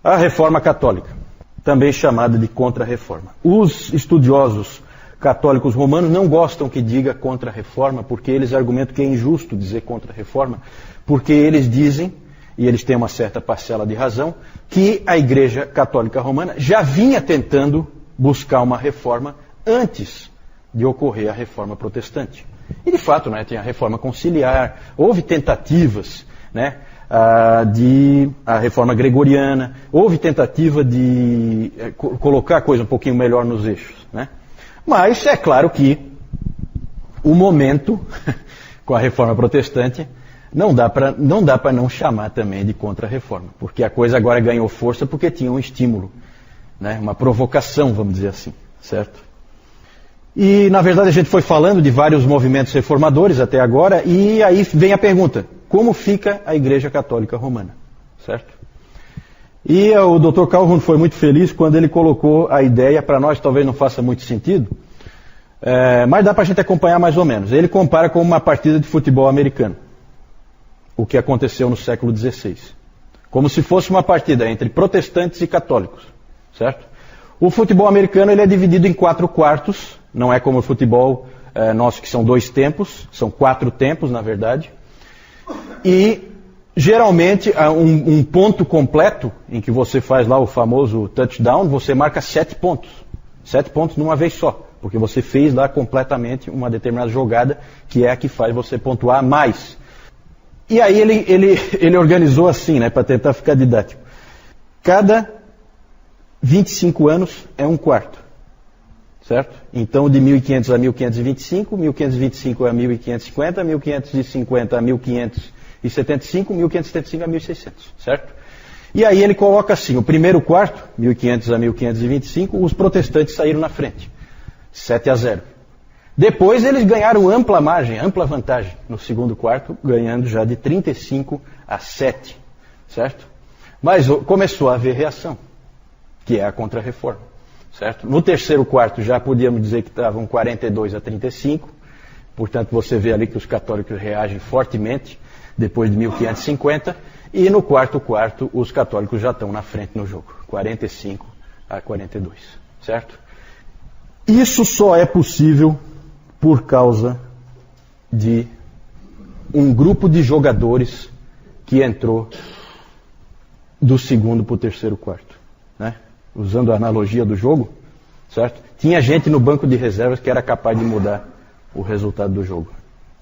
A Reforma Católica, também chamada de Contra-Reforma. Os estudiosos católicos romanos não gostam que diga Contra-Reforma, porque eles argumentam que é injusto dizer Contra-Reforma, porque eles dizem, e eles têm uma certa parcela de razão, que a Igreja Católica Romana já vinha tentando buscar uma reforma antes de ocorrer a Reforma Protestante. E de fato, né, tem a Reforma Conciliar, houve tentativas, né, de a Reforma Gregoriana, houve tentativa de colocar a coisa um pouquinho melhor nos eixos, né? Mas é claro que o momento com a Reforma Protestante não dá para não chamar também de Contra-Reforma, porque a coisa agora ganhou força porque tinha um estímulo, né, uma provocação, vamos dizer assim, certo? E na verdade a gente foi falando de vários movimentos reformadores até agora, e aí vem a pergunta: como fica a Igreja Católica Romana? Certo? E o Dr. Calhoun foi muito feliz quando ele colocou a ideia, para nós talvez não faça muito sentido, mas dá para a gente acompanhar mais ou menos. Ele compara com uma partida de futebol americano, o que aconteceu no século XVI. Como se fosse uma partida entre protestantes e católicos. Certo? O futebol americano ele é dividido em 4 quartos, não é como o futebol nosso que são 2 tempos, são 4 tempos na verdade. E geralmente um ponto completo, em que você faz lá o famoso touchdown, você marca 7 pontos. 7 pontos numa vez só, porque você fez lá completamente uma determinada jogada, que é a que faz você pontuar mais. E aí ele organizou assim, né, para tentar ficar didático. Cada 25 anos é um quarto, certo? Então de 1500 a 1525, 1525 a 1550, 1550 a 1575, 1575 a 1600, certo? E aí ele coloca assim, o primeiro quarto, 1500 a 1525, os protestantes saíram na frente, 7-0. Depois eles ganharam ampla margem, ampla vantagem no segundo quarto, ganhando já de 35-7, certo? Mas começou a haver reação, que é a Contra-Reforma, certo? No terceiro quarto já podíamos dizer que estavam 42-35, portanto você vê ali que os católicos reagem fortemente depois de 1550, e no quarto quarto os católicos já estão na frente no jogo, 45-42, certo? Isso só é possível por causa de um grupo de jogadores que entrou do segundo para o terceiro quarto, né? Usando a analogia do jogo, certo? Tinha gente no banco de reservas que era capaz de mudar o resultado do jogo.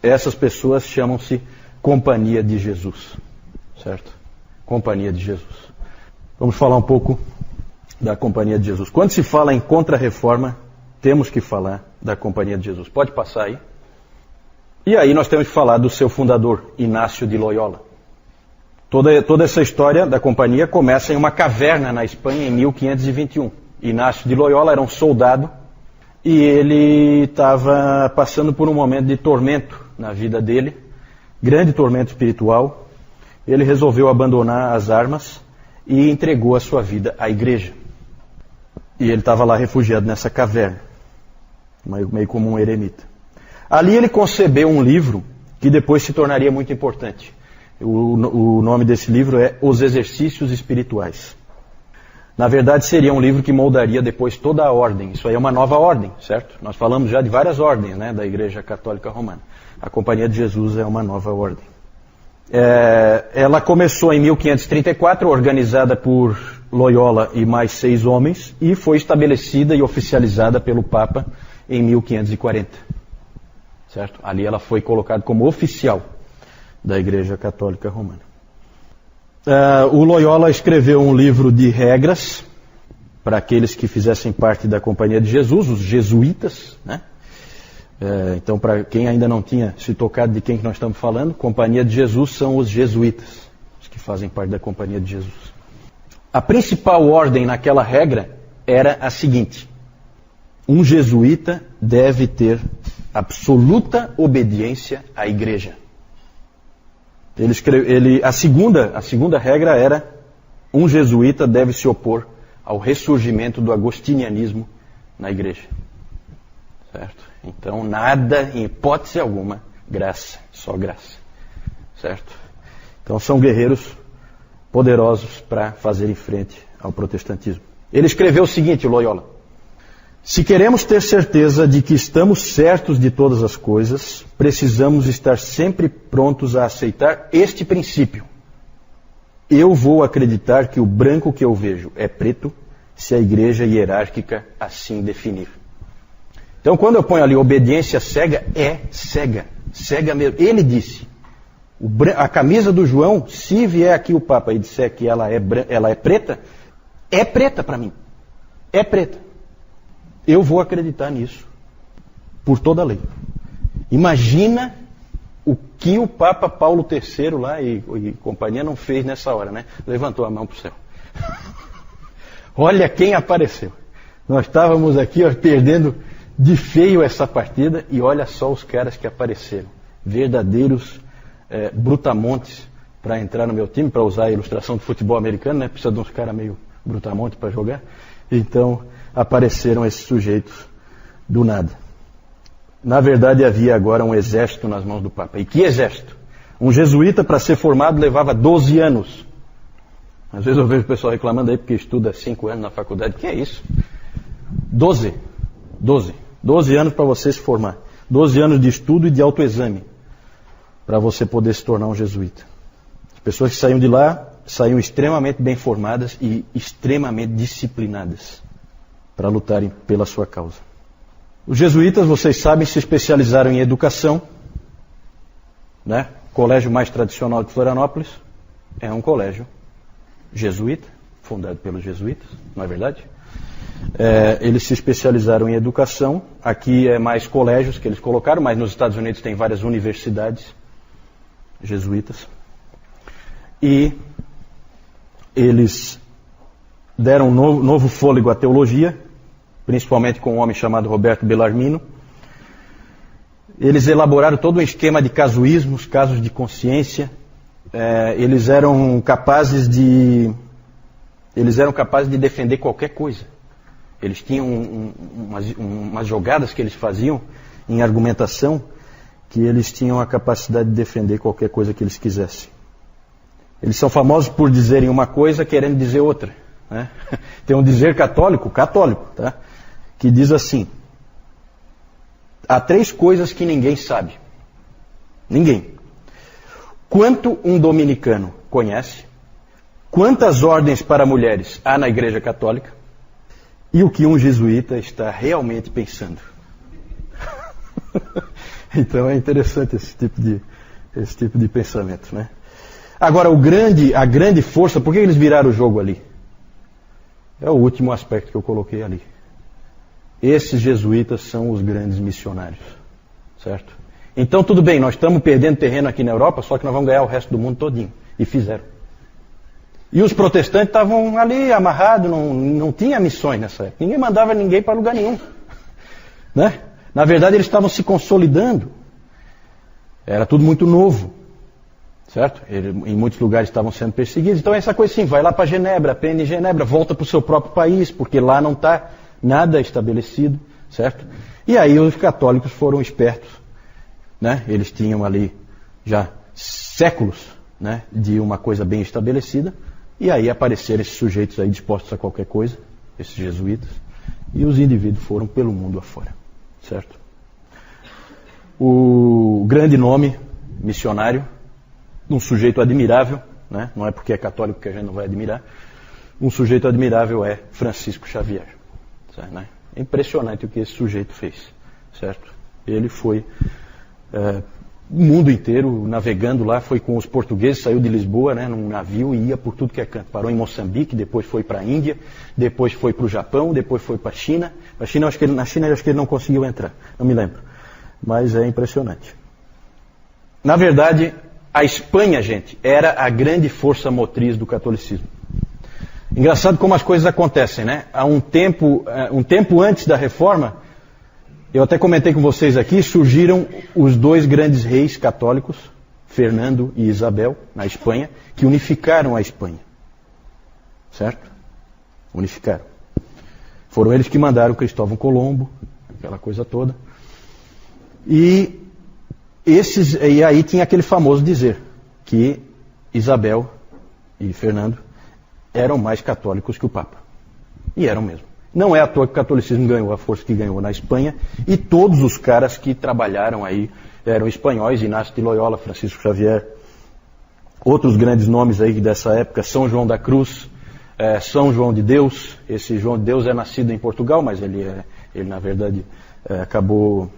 Essas pessoas chamam-se Companhia de Jesus, certo? Companhia de Jesus. Vamos falar um pouco da Companhia de Jesus. Quando se fala em Contra-Reforma, temos que falar da Companhia de Jesus. Pode passar aí. E aí nós temos que falar do seu fundador, Inácio de Loyola. Toda essa história da companhia começa em uma caverna na Espanha em 1521. Inácio de Loyola era um soldado e ele estava passando por um momento de tormento na vida dele, grande tormento espiritual. Ele resolveu abandonar as armas e entregou a sua vida à igreja. E ele estava lá refugiado nessa caverna, meio como um eremita. Ali ele concebeu um livro que depois se tornaria muito importante. O nome desse livro é Os Exercícios Espirituais. Na verdade, seria um livro que moldaria depois toda a ordem. Isso aí é uma nova ordem, certo? Nós falamos já de várias ordens, né, da Igreja Católica Romana. A Companhia de Jesus é uma nova ordem. Ela começou em 1534, organizada por Loyola e mais 6 homens, e foi estabelecida e oficializada pelo Papa em 1540. Certo? Ali ela foi colocada como oficial da Igreja Católica Romana. O Loyola escreveu um livro de regras para aqueles que fizessem parte da Companhia de Jesus, os jesuítas, né? Então, para quem ainda não tinha se tocado de quem que nós estamos falando, Companhia de Jesus são os jesuítas, os que fazem parte da Companhia de Jesus. A principal ordem naquela regra era a seguinte: um jesuíta deve ter absoluta obediência à igreja. A segunda regra era: um jesuíta deve se opor ao ressurgimento do agostinianismo na igreja. Certo? Então, nada, em hipótese alguma, graça, só graça. Certo? Então, são guerreiros poderosos para fazerem frente ao protestantismo. Ele escreveu o seguinte, Loyola: se queremos ter certeza de que estamos certos de todas as coisas, precisamos estar sempre prontos a aceitar este princípio. Eu vou acreditar que o branco que eu vejo é preto, se a igreja hierárquica assim definir. Então, quando eu ponho ali obediência cega, é cega. Cega mesmo. Ele disse, a camisa do João, se vier aqui o Papa e disser que ela é preta para mim. É preta. Eu vou acreditar nisso, por toda a lei. Imagina o que o Papa Paulo III lá e companhia não fez nessa hora, né? Levantou a mão para o céu. Olha quem apareceu. Nós estávamos aqui perdendo de feio essa partida e olha só os caras que apareceram. Verdadeiros brutamontes para entrar no meu time, para usar a ilustração do futebol americano, né? Precisa de uns caras meio brutamontes para jogar. Então apareceram esses sujeitos do nada. Na verdade havia agora um exército nas mãos do Papa. E que exército? Um jesuíta para ser formado levava 12 anos. Às vezes eu vejo o pessoal reclamando aí porque estuda 5 anos na faculdade. Que é isso? 12 anos para você se formar. 12 anos de estudo e de autoexame para você poder se tornar um jesuíta. As pessoas que saíam de lá saíam extremamente bem formadas e extremamente disciplinadas para lutarem pela sua causa. Os jesuítas, vocês sabem, se especializaram em educação, né? O colégio mais tradicional de Florianópolis é um colégio jesuíta, fundado pelos jesuítas, não é verdade? Eles se especializaram em educação. Aqui é mais colégios que eles colocaram, mas nos Estados Unidos tem várias universidades jesuítas. E eles deram um novo fôlego à teologia, principalmente com um homem chamado Roberto Bellarmino. Eles elaboraram todo um esquema de casuísmos, casos de consciência. Eles eram capazes de defender qualquer coisa. Eles tinham umas jogadas que eles faziam em argumentação, que eles tinham a capacidade de defender qualquer coisa que eles quisessem. Eles são famosos por dizerem uma coisa querendo dizer outra, né? Tem um dizer católico, tá? Que diz assim: há 3 coisas que ninguém sabe. Ninguém. Quanto um dominicano conhece, quantas ordens para mulheres há na Igreja Católica e o que um jesuíta está realmente pensando. Então é interessante esse tipo de pensamento, né? Agora, a grande força, por que eles viraram o jogo ali? É o último aspecto que eu coloquei ali. Esses jesuítas são os grandes missionários, certo? Então tudo bem, nós estamos perdendo terreno aqui na Europa, só que nós vamos ganhar o resto do mundo todinho. E fizeram. E os protestantes estavam ali amarrados, não tinha missões nessa época. Ninguém mandava ninguém para lugar nenhum, né? Na verdade eles estavam se consolidando. Era tudo muito novo, certo? Em muitos lugares estavam sendo perseguidos. Então essa coisa assim, vai lá para Genebra, aprende em Genebra, volta para o seu próprio país, porque lá não está nada estabelecido, certo? E aí os católicos foram espertos, né? Eles tinham ali já séculos, né, de uma coisa bem estabelecida, e aí apareceram esses sujeitos aí dispostos a qualquer coisa, esses jesuítas, e os indivíduos foram pelo mundo afora, certo? O grande nome missionário, um sujeito admirável, né? Não é porque é católico que a gente não vai admirar, um sujeito admirável é Francisco Xavier, certo, né? É impressionante o que esse sujeito fez, certo? Ele foi o mundo inteiro navegando lá, foi com os portugueses, saiu de Lisboa, né, num navio e ia por tudo que é canto. Parou em Moçambique, depois foi para a Índia, depois foi para o Japão, depois foi para a China. Na China eu acho que ele não conseguiu entrar, não me lembro. Mas é impressionante. Na verdade, a Espanha, gente, era a grande força motriz do catolicismo. Engraçado como as coisas acontecem, né? Há um tempo antes da Reforma, eu até comentei com vocês aqui, surgiram os 2 grandes reis católicos, Fernando e Isabel, na Espanha, que unificaram a Espanha. Certo? Unificaram. Foram eles que mandaram Cristóvão Colombo, aquela coisa toda. E aí tinha aquele famoso dizer que Isabel e Fernando eram mais católicos que o Papa. E eram mesmo. Não é à toa que o catolicismo ganhou a força que ganhou na Espanha, e todos os caras que trabalharam aí eram espanhóis, Inácio de Loyola, Francisco Xavier, outros grandes nomes aí dessa época, São João da Cruz, São João de Deus. Esse João de Deus é nascido em Portugal, mas ele na verdade acabou...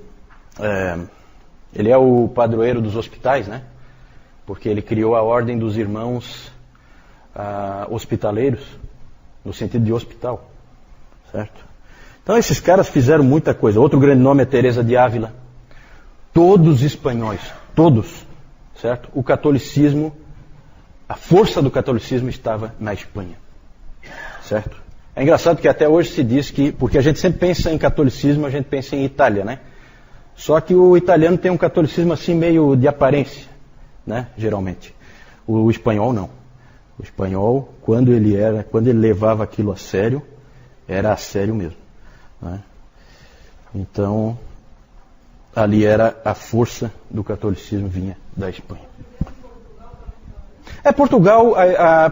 ele é o padroeiro dos hospitais, né? Porque ele criou a Ordem dos Irmãos Hospitaleiros, no sentido de hospital, certo? Então esses caras fizeram muita coisa. Outro grande nome é Teresa de Ávila. Todos espanhóis, todos, certo? O catolicismo, a força do catolicismo estava na Espanha, certo? É engraçado que até hoje se diz que, porque a gente sempre pensa em catolicismo, a gente pensa em Itália, né? Só que o italiano tem um catolicismo assim meio de aparência, né? Geralmente. O espanhol não. O espanhol, quando ele levava aquilo a sério, era a sério mesmo, né? Então, ali era a força do catolicismo, vinha da Espanha.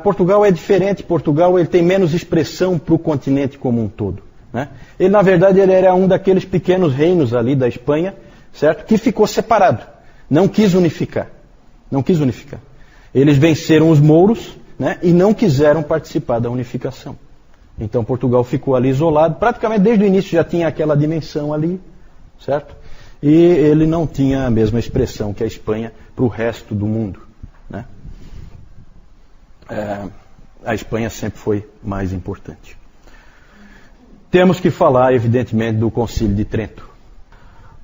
Portugal é diferente. Portugal ele tem menos expressão para o continente como um todo, né? Ele, na verdade, ele era um daqueles pequenos reinos ali da Espanha, certo? Que ficou separado. Não quis unificar. Eles venceram os mouros, né? E não quiseram participar da unificação. Então Portugal ficou ali isolado. Praticamente desde o início já tinha aquela dimensão ali, certo? E ele não tinha a mesma expressão que a Espanha para o resto do mundo, né? A Espanha sempre foi mais importante. Temos que falar, evidentemente, do Concílio de Trento.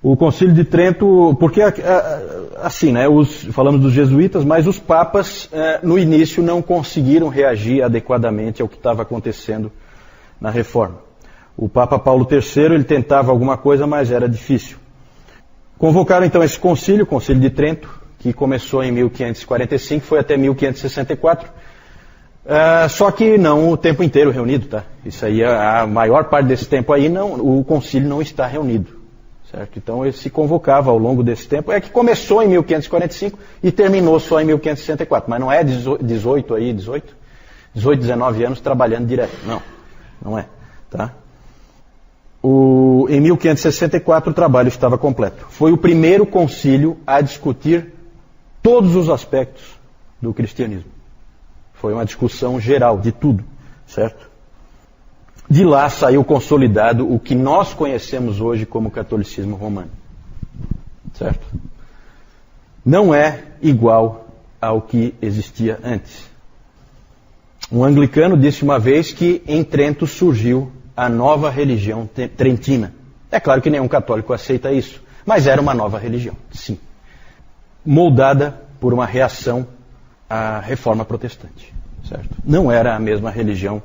O Concílio de Trento, porque assim, né, falamos dos jesuítas, mas os papas no início não conseguiram reagir adequadamente ao que estava acontecendo na Reforma. O Papa Paulo III, ele tentava alguma coisa, mas era difícil. Convocaram então esse concílio, o Concílio de Trento, que começou em 1545, foi até 1564. Só que não o tempo inteiro reunido, tá? Isso aí, a maior parte desse tempo aí, o concílio não está reunido, certo? Então ele se convocava ao longo desse tempo. É que começou em 1545 e terminou só em 1564, mas não é 18, 19 anos trabalhando direto. Não é, tá? Em 1564 o trabalho estava completo. Foi o primeiro concílio a discutir todos os aspectos do cristianismo. Foi uma discussão geral de tudo, certo? De lá saiu consolidado o que nós conhecemos hoje como catolicismo romano, certo? Não é igual ao que existia antes. Um anglicano disse uma vez que em Trento surgiu a nova religião trentina. É claro que nenhum católico aceita isso, mas era uma nova religião, sim. Moldada por uma reação à reforma protestante, certo? Não era a mesma religião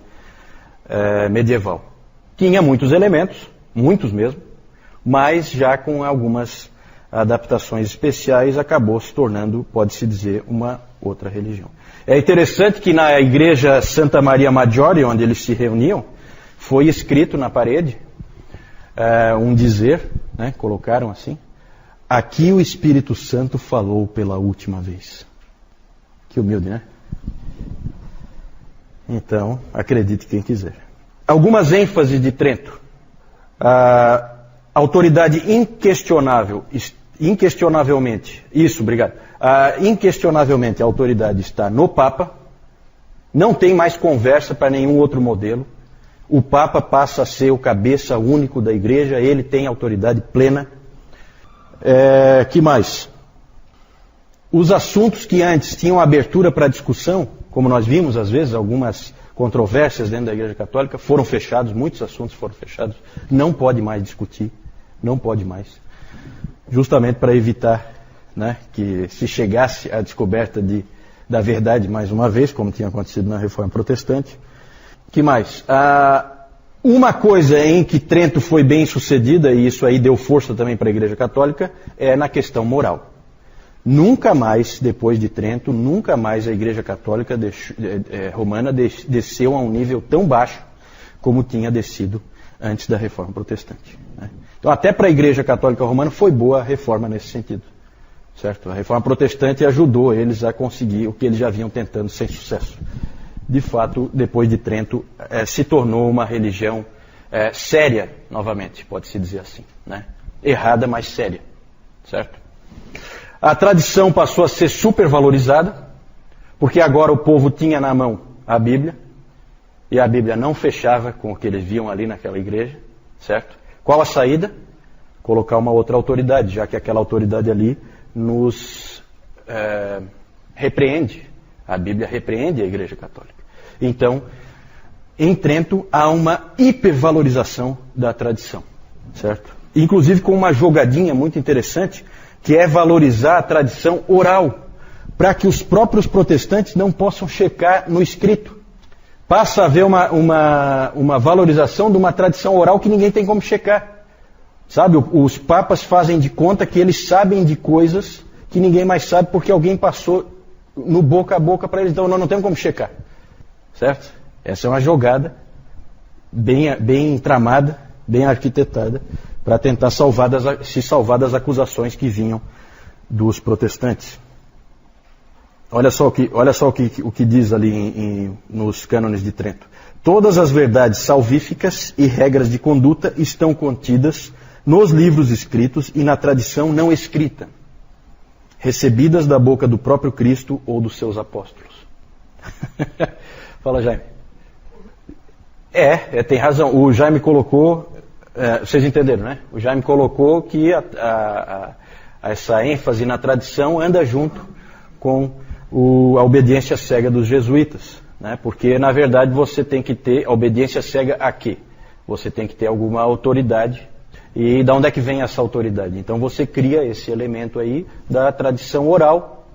medieval. Tinha muitos elementos, muitos mesmo, mas já com algumas adaptações especiais acabou se tornando, pode-se dizer, uma outra religião. É interessante que na igreja Santa Maria Maggiore, onde eles se reuniam, foi escrito na parede um dizer, né, colocaram assim: aqui o Espírito Santo falou pela última vez. Que humilde, né? Então, acredite quem quiser. Algumas ênfases de Trento. Autoridade inquestionavelmente, inquestionavelmente a autoridade está no Papa. Não tem mais conversa para nenhum outro modelo. O Papa passa a ser o cabeça único da igreja, ele tem autoridade plena. Que mais? Os assuntos que antes tinham abertura para discussão, como nós vimos às vezes, algumas controvérsias dentro da Igreja Católica, foram fechados, muitos assuntos foram fechados, não pode mais discutir, não pode mais. Justamente para evitar, né, que se chegasse à descoberta da verdade mais uma vez, como tinha acontecido na Reforma Protestante. Que mais? Uma coisa em que Trento foi bem sucedida, e isso aí deu força também para a Igreja Católica, é na questão moral. Nunca mais, depois de Trento, nunca mais a Igreja Católica romana desceu a um nível tão baixo como tinha descido antes da Reforma Protestante, né? Então até para a Igreja Católica Romana foi boa a reforma nesse sentido, certo? A reforma protestante ajudou eles a conseguir o que eles já vinham tentando sem sucesso. De fato, depois de Trento, se tornou uma religião séria, novamente, pode-se dizer assim, né? Errada, mas séria, certo? A tradição passou a ser supervalorizada, porque agora o povo tinha na mão a Bíblia, e a Bíblia não fechava com o que eles viam ali naquela igreja, certo? Qual a saída? Colocar uma outra autoridade, já que aquela autoridade ali nos repreende. A Bíblia repreende a Igreja Católica. Então, em Trento há uma hipervalorização da tradição, certo? Inclusive com uma jogadinha muito interessante, que é valorizar a tradição oral, para que os próprios protestantes não possam checar no escrito. Passa a haver uma valorização de uma tradição oral que ninguém tem como checar. Sabe, os papas fazem de conta que eles sabem de coisas que ninguém mais sabe porque alguém passou no boca a boca para eles. Então nós não temos como checar. Certo? Essa é uma jogada bem tramada, bem arquitetada, para tentar se salvar das acusações que vinham dos protestantes. Olha só o que diz ali nos cânones de Trento. Todas as verdades salvíficas e regras de conduta estão contidas nos livros escritos e na tradição não escrita, recebidas da boca do próprio Cristo ou dos seus apóstolos. Fala, Jaime. Tem razão. O Jaime colocou, vocês entenderam, né? O Jaime colocou que essa ênfase na tradição anda junto com a obediência cega dos jesuítas, né? Porque, na verdade, você tem que ter a obediência cega a quê? Você tem que ter alguma autoridade. E de onde é que vem essa autoridade? Então você cria esse elemento aí da tradição oral,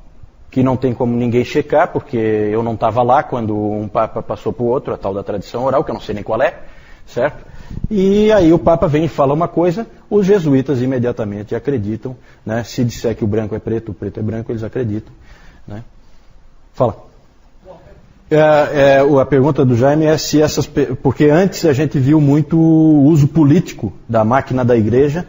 que não tem como ninguém checar, porque eu não estava lá quando um papa passou para o outro, a tal da tradição oral, que eu não sei nem qual é, certo? E aí o papa vem e fala uma coisa, os jesuítas imediatamente acreditam, né? Se disser que o branco é preto, o preto é branco, eles acreditam, né? Fala. A pergunta do Jaime é se porque antes a gente viu muito uso político da máquina da igreja,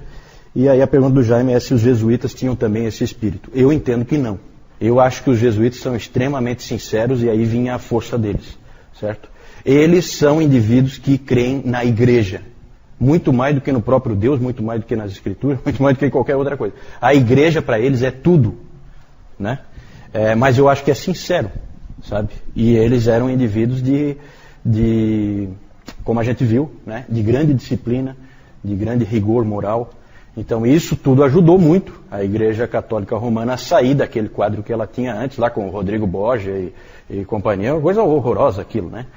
e aí a pergunta do Jaime é se os jesuítas tinham também esse espírito. Eu entendo que não. Eu acho que os jesuítas são extremamente sinceros e aí vinha a força deles, certo? Eles são indivíduos que creem na igreja, muito mais do que no próprio Deus, muito mais do que nas escrituras, muito mais do que em qualquer outra coisa. A igreja para eles é tudo, né? Mas eu acho que é sincero. Sabe? E eles eram indivíduos como a gente viu, né? De grande disciplina, de grande rigor moral. Então isso tudo ajudou muito a Igreja Católica Romana a sair daquele quadro que ela tinha antes, lá com o Rodrigo Borgia e companhia. Uma coisa horrorosa aquilo, né?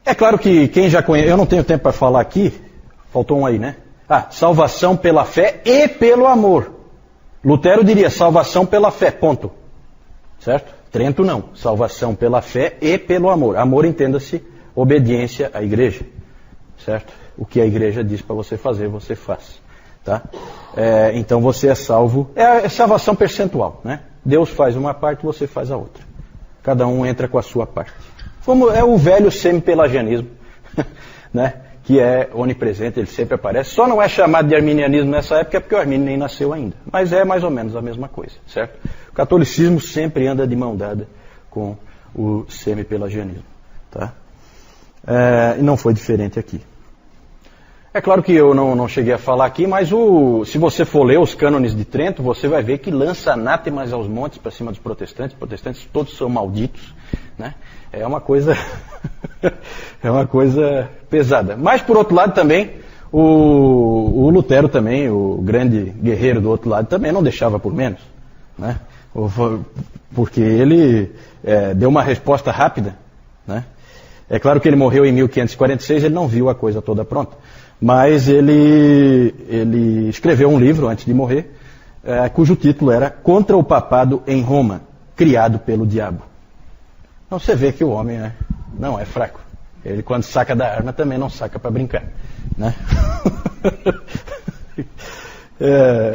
É claro que quem já conhece, eu não tenho tempo para falar aqui, faltou um aí, né? Salvação pela fé e pelo amor. Lutero diria salvação pela fé, ponto. Certo? Trento não, salvação pela fé e pelo amor. Amor, entenda-se, obediência à igreja, certo? O que a igreja diz para você fazer, você faz, tá? Então você é salvo, é salvação percentual, né? Deus faz uma parte, você faz a outra. Cada um entra com a sua parte. É o velho semi-pelagianismo, né? Que é onipresente, ele sempre aparece. Só não é chamado de arminianismo nessa época porque o Armínio nem nasceu ainda. Mas é mais ou menos a mesma coisa, certo? O catolicismo sempre anda de mão dada com o semi-pelagianismo, tá? E não foi diferente aqui. É claro que eu não cheguei a falar aqui, mas se você for ler os cânones de Trento, você vai ver que lança anátemas aos montes para cima dos protestantes. Os protestantes todos são malditos, né? É uma coisa pesada. Mas por outro lado também, o Lutero também, o grande guerreiro do outro lado, também não deixava por menos, né? Porque ele deu uma resposta rápida, né? É claro que ele morreu em 1546, ele não viu a coisa toda pronta. Mas ele escreveu um livro antes de morrer, cujo título era Contra o Papado em Roma, criado pelo diabo. Então você vê que o homem não é fraco. Ele, quando saca da arma, também não saca para brincar, né?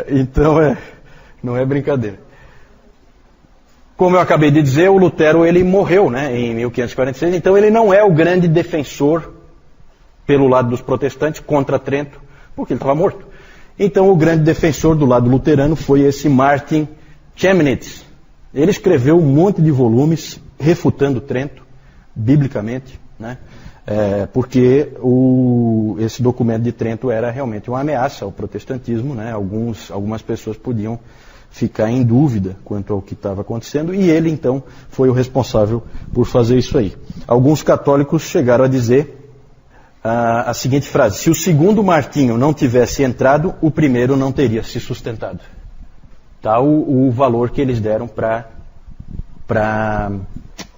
Então não é brincadeira. Como eu acabei de dizer, o Lutero ele morreu, né, em 1546, então ele não é o grande defensor pelo lado dos protestantes contra Trento, porque ele estava morto. Então o grande defensor do lado luterano foi esse Martin Chemnitz. Ele escreveu um monte de volumes refutando Trento, biblicamente, né? Porque esse documento de Trento era realmente uma ameaça ao protestantismo, né? Algumas pessoas podiam ficar em dúvida quanto ao que estava acontecendo, e ele então foi o responsável por fazer isso aí. Alguns católicos chegaram a dizer a seguinte frase: se o segundo Martinho não tivesse entrado, o primeiro não teria se sustentado. Tá o valor que eles deram para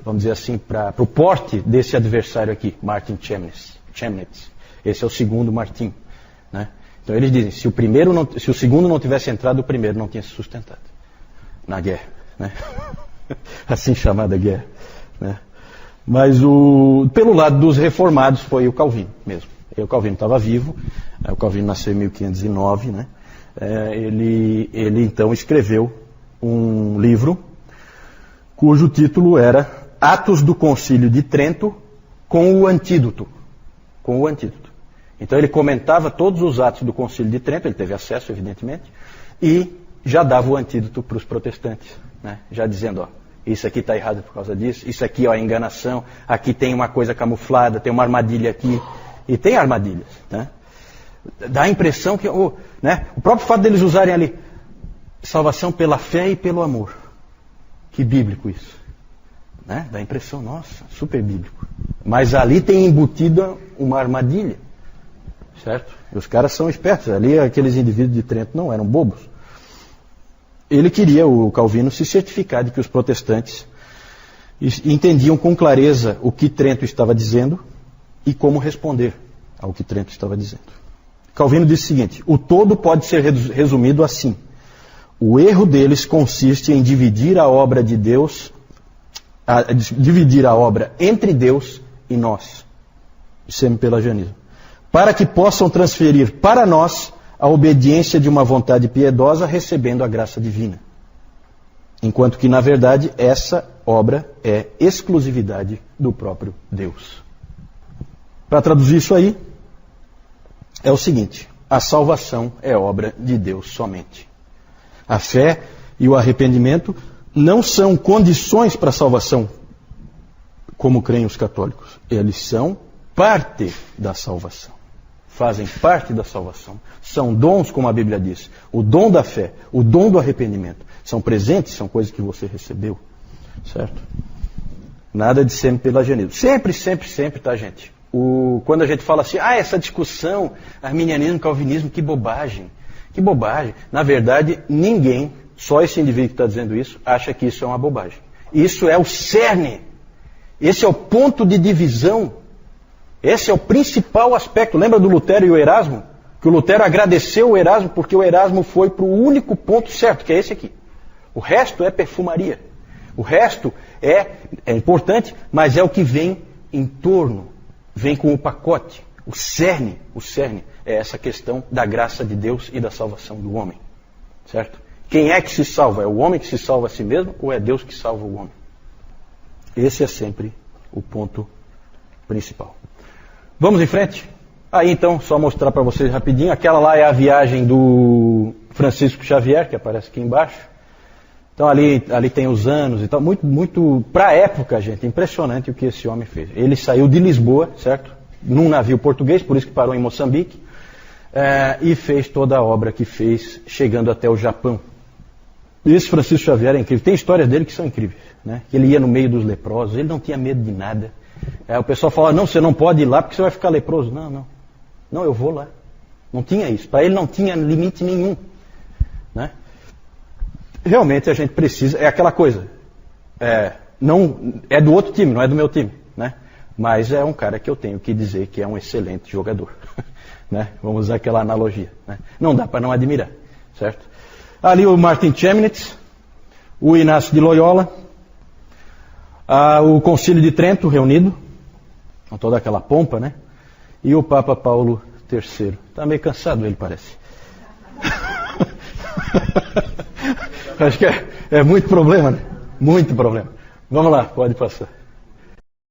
vamos dizer assim, para o porte desse adversário aqui, Martin Chemnitz. Esse é o segundo Martinho, né? Então eles dizem, se o segundo não tivesse entrado, o primeiro não tinha se sustentado na guerra, né? Assim chamada guerra, né? Mas pelo lado dos reformados foi o Calvino mesmo. O Calvino estava vivo, o Calvino nasceu em 1509, né? Ele então escreveu um livro cujo título era Atos do Concílio de Trento com o Antídoto. Com o Antídoto. Então ele comentava todos os atos do Concílio de Trento, ele teve acesso, evidentemente, e já dava o antídoto para os protestantes, né? Já dizendo, ó, isso aqui está errado por causa disso, isso aqui ó, é enganação, aqui tem uma coisa camuflada, tem uma armadilha aqui, e tem armadilhas, né? Dá a impressão que, né, o próprio fato deles usarem ali, salvação pela fé e pelo amor. Que bíblico isso, né? Dá a impressão, nossa, super bíblico. Mas ali tem embutida uma armadilha, certo? E os caras são espertos, ali aqueles indivíduos de Trento não eram bobos. Ele queria, o Calvino, se certificar de que os protestantes entendiam com clareza o que Trento estava dizendo e como responder ao que Trento estava dizendo. Calvino disse o seguinte: o todo pode ser resumido assim: o erro deles consiste em dividir a obra de Deus, dividir a obra entre Deus e nós, semi-pelagianismo, para que possam transferir para nós a obediência de uma vontade piedosa recebendo a graça divina. Enquanto que, na verdade, essa obra é exclusividade do próprio Deus. Para traduzir isso aí, é o seguinte: a salvação é obra de Deus somente. A fé e o arrependimento não são condições para a salvação, como creem os católicos. Eles são parte da salvação. Fazem parte da salvação. São dons, como a Bíblia diz. O dom da fé, o dom do arrependimento. São presentes, são coisas que você recebeu. Certo? Nada de semi-pelagianismo. Sempre, sempre, sempre, tá, gente? Quando a gente fala assim, essa discussão, arminianismo, calvinismo, que bobagem. Que bobagem. Na verdade, ninguém, só esse indivíduo que está dizendo isso, acha que isso é uma bobagem. Isso é o cerne. Esse é o ponto de divisão. Esse é o principal aspecto. Lembra do Lutero e o Erasmo? Que o Lutero agradeceu o Erasmo porque o Erasmo foi para o único ponto certo, que é esse aqui. O resto é perfumaria. O resto é importante, mas é o que vem em torno. Vem com o pacote. O cerne é essa questão da graça de Deus e da salvação do homem. Certo? Quem é que se salva? É o homem que se salva a si mesmo ou é Deus que salva o homem? Esse é sempre o ponto principal. Vamos em frente? Aí então, só mostrar para vocês rapidinho. Aquela lá é a viagem do Francisco Xavier, que aparece aqui embaixo. Então ali tem os anos e tal. Muito para a época, gente, impressionante o que esse homem fez. Ele saiu de Lisboa, certo? Num navio português, por isso que parou em Moçambique. E fez toda a obra que fez, chegando até o Japão. Esse Francisco Xavier é incrível. Tem histórias dele que são incríveis, né? Ele ia no meio dos leprosos, ele não tinha medo de nada. O pessoal fala, não, você não pode ir lá porque você vai ficar leproso. Não, eu vou lá. Não tinha isso. Para ele não tinha limite nenhum, né? Realmente a gente precisa, é aquela coisa, não é do outro time, não é do meu time, né? Mas é um cara que eu tenho que dizer que é um excelente jogador, né? Vamos usar aquela analogia, né? Não dá para não admirar, certo? Ali o Martin Chemnitz, o Inácio de Loyola, o Concílio de Trento reunido, com toda aquela pompa, né? E o Papa Paulo III. Está meio cansado ele, parece. Acho que é muito problema, né? Muito problema. Vamos lá, pode passar.